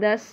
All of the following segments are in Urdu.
10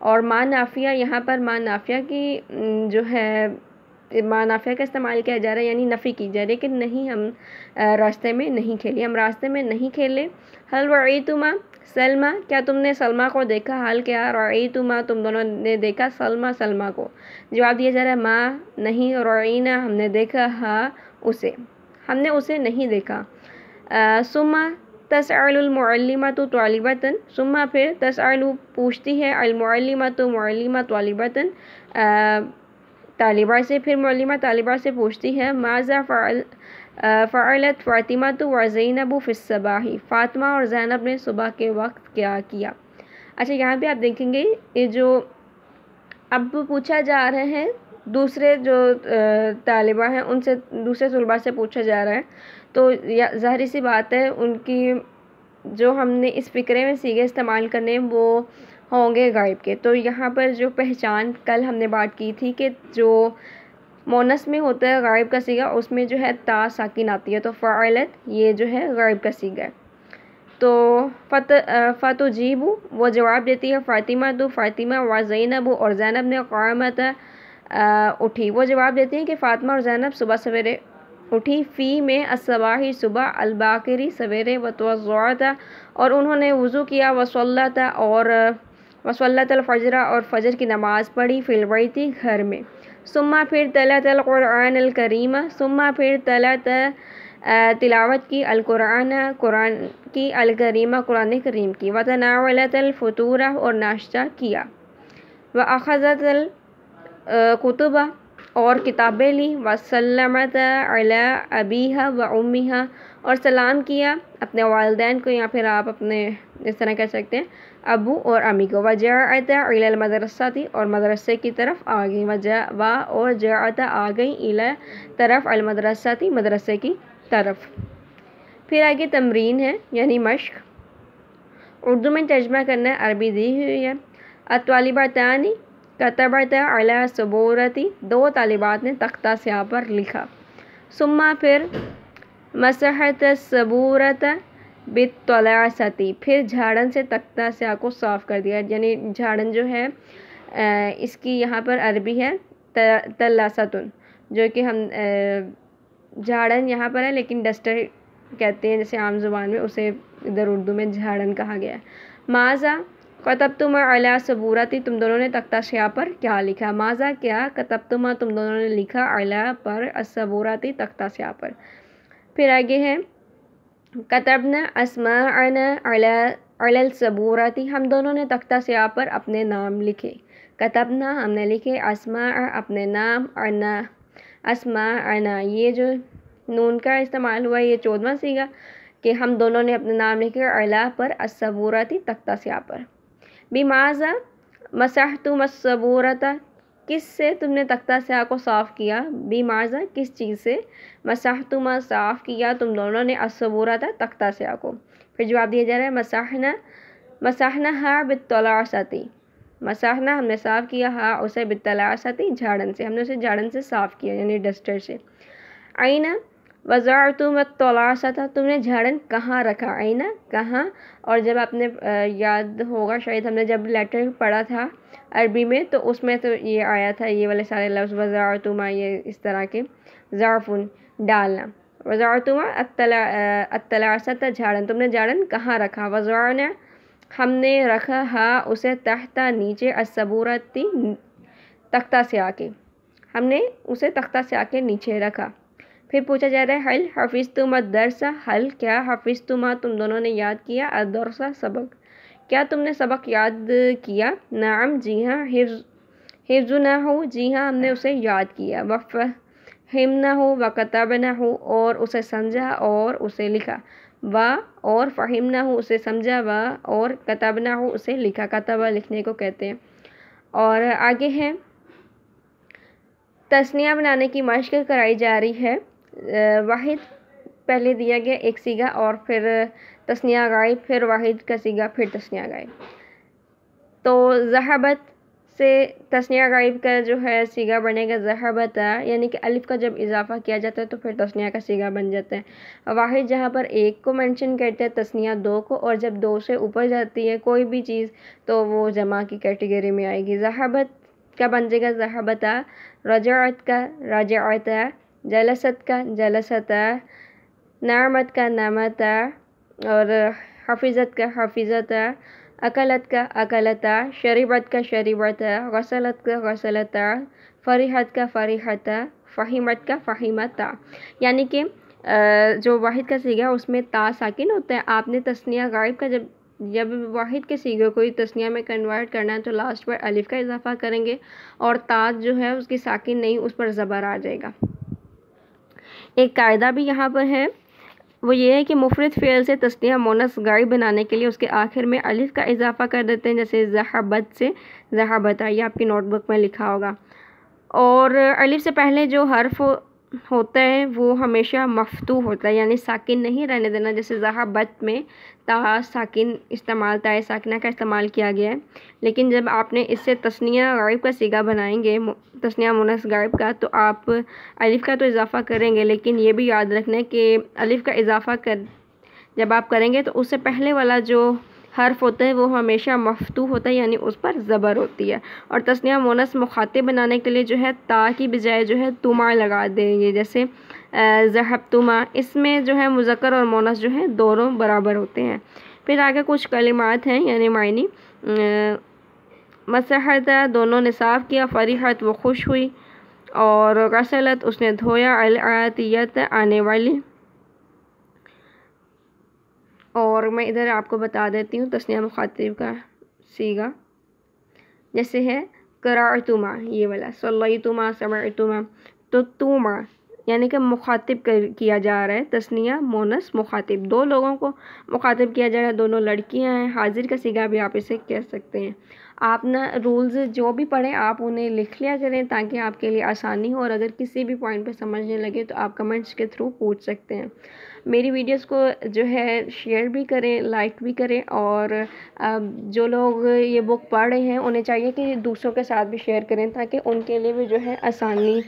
اور ما نافیہ، یہاں پر ما نافیہ کی جو ہے ما نافیہ کا استعمال کیا جا رہا ہے، یعنی نفی کی جا رہی ہے کہ نہیں ہم راستے میں نہیں کھیلے، ہم راستے میں نہیں کھیلے۔ حل رأیتما سلمہ، کیا تم نے سلمہ کو دیکھا؟ حل کیا رأیتما تم دونوں نے دیکھا سلمہ سلمہ کو؟ جواب دیا جا رہا ہے ما نہیں، رأینا ہم نے دیکھا، ہا اسے، ہم نے اسے نہیں دیکھا۔ ثم تسأل المعلمۃ طالبۃ، ثم پھر تسأل پوچھتی ہے، المعلمۃ معلمہ طالبۃ طالبہ سے، پھر معلمہ طالبہ سے پوچھتی ہے ماذا فعلت فاطمہ و زینب فی الصباح، فاطمہ اور زینب نے صبح کے وقت کیا کیا۔ اچھا یہاں پہ آپ دیکھیں گے یہ جو اب پوچھا جا رہا ہے دوسرے جو طالبہ ہیں ان سے، دوسرے طلباء سے پوچھا جا رہا ہے، تو ظاہری سی بات ہے ان کی جو ہم نے اس فقرے میں صیغے استعمال کرنے وہ ہوں گے غائب کے۔ تو یہاں پر جو پہچان کل ہم نے بات کی تھی کہ جو مونس میں ہوتا ہے غائب کا صیغہ، اس میں جو ہے تا ساکن آتی ہے، تو فعلت یہ جو ہے غائب کا صیغہ ہے۔ تو فتجیب وہ جواب دیتی ہے، فاطمہ تو فاطمہ و زینب اور زینب نے قامت اٹھی، وہ جواب دیتی ہیں کہ فاطمہ اور زینب صبح سویرے اٹھی، فی میں الصباحی صبح، الباکری سویرے، وتوضعت اور انہوں نے وضو کیا، وصلت اور وصلت الفجر اور فجر کی نماز پڑھی، فی البیت گھر میں۔ ثم پھر تلت القرآن الکریم، ثم پھر تلت تلاوت کی، القرآن قرآن کی، الکریمہ قرآن کریم کی، وتناولت الفطور اور ناشتہ کیا، واخذت الکتب اور کتابیں لی، وسلمت علی ابیہا و امیہا اور سلام کیا اپنے والدین کو، یا پھر آپ اپنے اس طرح کہہ سکتے ہیں ابو اور امی کو، وجاءت الی المدرسۃ اور مدرسے کی طرف آ گئی، اور جاءت آ گئی الی طرف، المدرسۃ مدرسے کی طرف۔ پھر آگے تمرین ہے یعنی مشق، اردو میں ترجمہ کرنا ہے، عربی دی ہوئی ہے۔ الطالبتان کتبتا علی السبورۃ، دو طالبات نے تختہ سیاہ پر لکھا۔ ثم پھر مسحت السبورۃ بالطلاسۃ، پھر جھاڑن سے تختہ سیاہ کو صاف کر دیا، یعنی جھاڑن جو ہے اس کی یہاں پر عربی ہے تلاست، جو کہ ہم جھاڑن یہاں پر ہے لیکن ڈسٹر کہتے ہیں جیسے عام زبان میں، اسے ادھر اردو میں جھاڑن کہا گیا ہے۔ ماذا کتبتما علی السبورۃ، تم دونوں نے تختہ سیاہ پر کیا لکھا؟ ماذا کیا، کتبتما تم دونوں نے لکھا، علی پر، السبورۃ تختہ سیاہ پر۔ پھر آگے ہے کتبنا اسماءنا علی السبورۃ، ہم دونوں نے تختہ سیاہ پر اپنے نام لکھے۔ کتبنا ہم نے لکھے، اسماء اپنے نام، انا اسماءنا یہ جو نون کا استعمال ہوا یہ 14واں صیغہ کہ ہم دونوں نے اپنے نام لکھے، علی پر، السبورۃ تختہ سیاہ پر۔ بماذا مسحتم السبورۃ، کس سے تم نے تختہ سیاہ کو صاف کیا؟ بماذا کس چیز سے، مسحتم صاف کیا تم دونوں نے، السبورۃ تختہ سیاہ کو۔ پھر جواب دیا جا رہا ہے مسحناها بالطلاسۃ، مسحنا ہم نے صاف کیا، ہا اسے، بالطلاسۃ جھاڑن سے، ہم نے اسے جھاڑن سے صاف کیا یعنی ڈسٹر سے۔ عین وضعتم الطلاسۃ، تم نے جھاڑن کہاں رکھا؟ عین کہاں، اور جب آپ نے یاد ہوگا شاید ہم نے جب لیٹر پڑھا تھا عربی میں تو اس میں تو یہ آیا تھا، یہ والے سارے لفظ، وضعتما یہ اس طرح کے، ظرفن ڈالنا، وضعتما الطلاسۃ جھاڑن، تم نے جھاڑن کہاں رکھا، وضعنا ہم نے رکھا، ہا اسے، تحت نیچے، السبورۃ تختہ سیاہ کے، ہم نے اسے تختہ سیاہ کے نیچے رکھا۔ پھر پوچھا جا رہا ہے حل حفظتم الدرس، حل کیا، حفظتما تم دونوں نے یاد کیا، الدرس سبق، کیا تم نے سبق یاد کیا؟ نعم جی ہاں، حفظناہ جی ہاں ہم نے اسے یاد کیا، وفہمناہ وکتبناہ اور اسے سمجھا اور اسے لکھا، اور فہمناہ اسے سمجھا، اور کتبناہ اسے لکھا، کتبہ لکھنے کو کہتے ہیں۔ اور آگے ہے تثنیہ بنانے کی مشق کرائی جا رہی ہے، واحد پہلے دیا گیا ایک صیغہ اور پھر تثنیہ غائب، پھر واحد کا صیغہ، پھر تثنیہ غائب۔ تو ذہبت سے تثنیہ غائب کا جو ہے سیگا بنے گا ذہبتا، یعنی کہ الف کا جب اضافہ کیا جاتا ہے تو پھر تثنیہ کا سیگا بن جاتا ہے۔ واحد جہاں پر ایک کو منشن کرتے ہیں، تثنیہ دو کو، اور جب دو سے اوپر جاتی ہے کوئی بھی چیز تو وہ جمع کی کیٹیگری میں آئے گی۔ ذہبت کا بن جائے گا ذہبتا، رجعت کا رجعتا، جلست کا جلستا، نعمت کا نعمتا، اور حفظت کا حفظتا، اکلت کا اکلتا، شربت کا شربتا، غسلت کا غسلتا، فرحت کا فرحتا، فہمت کا فہمتا۔ یعنی کہ جو واحد کا سیگا اس میں تا ساکن ہوتا ہے، آپ نے تثنیہ غائب کا جب واحد کے سیگے کو تثنیہ میں کنورٹ کرنا ہے تو لاسٹ پر الف کا اضافہ کریں گے، اور تا جو ہے اس کی ساکن نہیں، اس پر زبر آ جائے گا۔ ایک قاعدہ بھی یہاں پر ہے، وہ یہ ہے کہ مفرد فعل سے تثنیہ مونث غائب بنانے کے لیے اس کے آخر میں الف کا اضافہ کر دیتے ہیں، جیسے ذہبت سے ذہبتا، یہ آپ کی نوٹ بک میں لکھا ہوگا۔ اور الف سے پہلے جو حرف ہوتا ہے وہ ہمیشہ مفتوح ہوتا ہے، یعنی ساکن نہیں رہنے دینا، جیسے ذہبت میں تا ساکن استعمال، تا ساکنہ کا استعمال کیا گیا ہے، لیکن جب آپ نے اس سے تثنیہ غائب کا سیگا بنائیں گے، تثنیہ مونث غائب کا، تو آپ الف کا تو اضافہ کریں گے، لیکن یہ بھی یاد رکھنا کہ الف کا اضافہ جب آپ کریں گے تو اس سے پہلے والا جو حرف ہوتا ہے وہ ہمیشہ مفتوح ہوتا ہے، یعنی اس پر زبر ہوتی ہے۔ اور تثنیہ مونث مخاطب بنانے کے لیے جو ہے تا کی بجائے جو ہے تما لگا دیں گے، جیسے ذہبتما، اس میں جو ہے مذکر اور مونث جو ہے دونوں برابر ہوتے ہیں۔ پھر آگے کچھ کلمات ہیں یعنی معنی، مسحت دونوں نے صاف کیا، فرحت وہ خوش ہوئی، اور غسلت اس نے دھویا، العاتیت آنے والی۔ اور میں ادھر آپ کو بتا دیتی ہوں تثنیہ مخاطب کا سیگا، جیسے ہے قرأتما، یہ والا، صلیتما، سمعتما، تو توما یعنی کہ مخاطب کیا جا رہا ہے، تثنیہ مونث مخاطب، دو لوگوں کو مخاطب کیا جا رہا ہے، دونوں لڑکیاں ہیں، حاضر کا سیگا بھی آپ اسے کہہ سکتے ہیں۔ آپ نا رولز جو بھی پڑھیں آپ انہیں لکھ لیا کریں تاکہ آپ کے لیے آسانی ہو، اور اگر کسی بھی پوائنٹ پہ سمجھنے لگے تو آپ کمنٹس کے تھرو پوچھ سکتے ہیں۔ میری ویڈیوز کو جو ہے شیئر بھی کریں، لائک بھی کریں، اور جو لوگ یہ بک پڑھ رہے ہیں انہیں چاہیے کہ دوسروں کے ساتھ بھی شیئر کریں تاکہ ان کے لیے بھی جو ہے آسانی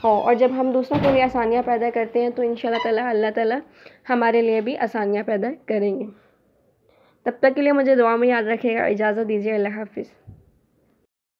ہو، اور جب ہم دوسروں کے لیے آسانیاں پیدا کرتے ہیں تو انشاءاللہ تعالی اللہ تعالی ہمارے لیے بھی آسانیاں پیدا کریں گے۔ تب تک کے لیے مجھے دعا میں یاد رکھے گا، اجازت دیجیے، اللہ حافظ۔